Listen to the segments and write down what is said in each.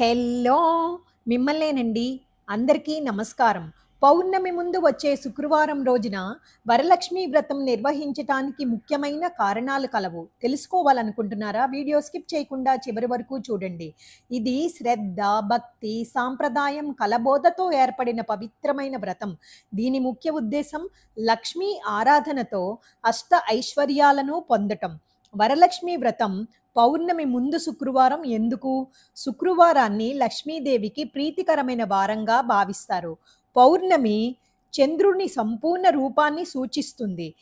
Hello మిమ్మల్నేనండి. అందరికీ నమస్కారం. పౌర్ణమి ముందు వచ్చే శుక్రవారం రోజున వరలక్ష్మి వ్రతం నిర్వహించటానికి ముఖ్యమైన కారణాలు కలవు. తెలుసుకోవాలనుకుంటున్నారా? వీడియో స్కిప్ చేయకుండా చివరి వరకు చూడండి. ఇది శ్రద్ధ, భక్తి, సాంప్రదాయం కలబోధతో ఏర్పడిన పవిత్రమైన వ్రతం. దీని ముఖ్య ఉద్దేశం లక్ష్మీ ఆరాధనతో అష్ట ఐశ్వర్యాలను పొందటం. వరలక్ష్మి వ్రతం పౌర్ణమి ముందు శుక్రవారం ఎందుకు? శుక్రవారాన్ని లక్ష్మీదేవికి ప్రీతికరమైన వారంగా భావిస్తారు. పౌర్ణమి చంద్రుని సంపూర్ణ రూపాన్ని సూచిస్తుంది.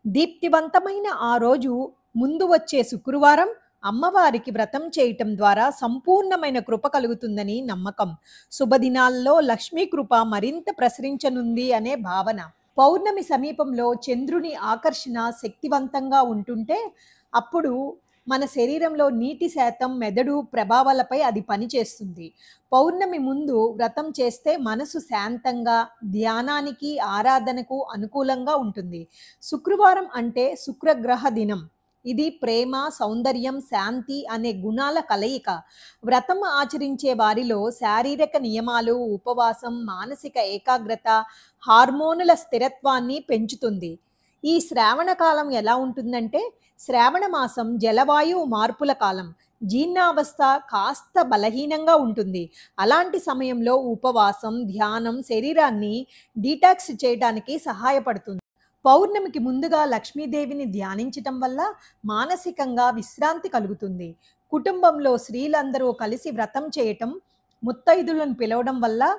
దీప్తివంతమైన ఆ రోజు ముందు వచ్చే శుక్రవారం అమ్మవారికి వ్రతం చేయటం ద్వారా సంపూర్ణమైన కృప కలుగుతుందని నమ్మకం. శుభదినాల్లో లక్ష్మీ కృప మరింత ప్రసరించనుంది అనే భావన. పౌర్ణమి సమీపంలో చంద్రుని ఆకర్షణ శక్తివంతంగా ఉంటుంటే అప్పుడు మన శరీరంలో నీటి శాతం, మెదడు ప్రభావాలపై అది పనిచేస్తుంది. పౌర్ణమి ముందు వ్రతం చేస్తే మనసు శాంతంగా, ధ్యానానికి, ఆరాధనకు అనుకూలంగా ఉంటుంది. శుక్రవారం అంటే శుక్రగ్రహ దినం. ఇది ప్రేమ, సౌందర్యం, శాంతి అనే గుణాల కలయిక. వ్రతం ఆచరించే వారిలో శారీరక నియమాలు, ఉపవాసం, మానసిక ఏకాగ్రత, హార్మోనుల స్థిరత్వాన్ని పెంచుతుంది. ఈ శ్రావణ కాలం ఎలా ఉంటుందంటే, శ్రావణ మాసం జలవాయువు మార్పుల కాలం. జీర్ణావస్థ కాస్త బలహీనంగా ఉంటుంది. అలాంటి సమయంలో ఉపవాసం, ధ్యానం శరీరాన్ని డీటాక్స్ చేయడానికి సహాయపడుతుంది. పౌర్ణమికి ముందుగా లక్ష్మీదేవిని ధ్యానించటం వల్ల మానసికంగా విశ్రాంతి కలుగుతుంది. కుటుంబంలో స్త్రీలందరూ కలిసి వ్రతం చేయటం, ముత్తైదులను పిలవడం వల్ల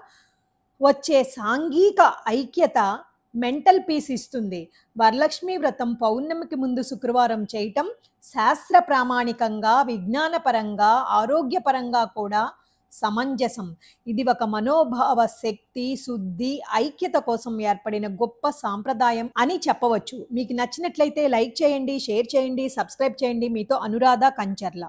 వచ్చే సాంఘిక ఐక్యత మెంటల్ పీస్ ఇస్తుంది. వరలక్ష్మి వ్రతం పౌర్ణమికి ముందు శుక్రవారం చేయటం శాస్త్ర ప్రామాణికంగా, విజ్ఞానపరంగా, ఆరోగ్యపరంగా కూడా సమంజసం. ఇది ఒక మనోభావ శక్తి, శుద్ధి, ఐక్యత కోసం ఏర్పడిన గొప్ప సాంప్రదాయం అని చెప్పవచ్చు. మీకు నచ్చినట్లయితే లైక్ చేయండి, షేర్ చేయండి, సబ్స్క్రైబ్ చేయండి. మీతో అనురాధ కంచర్ల.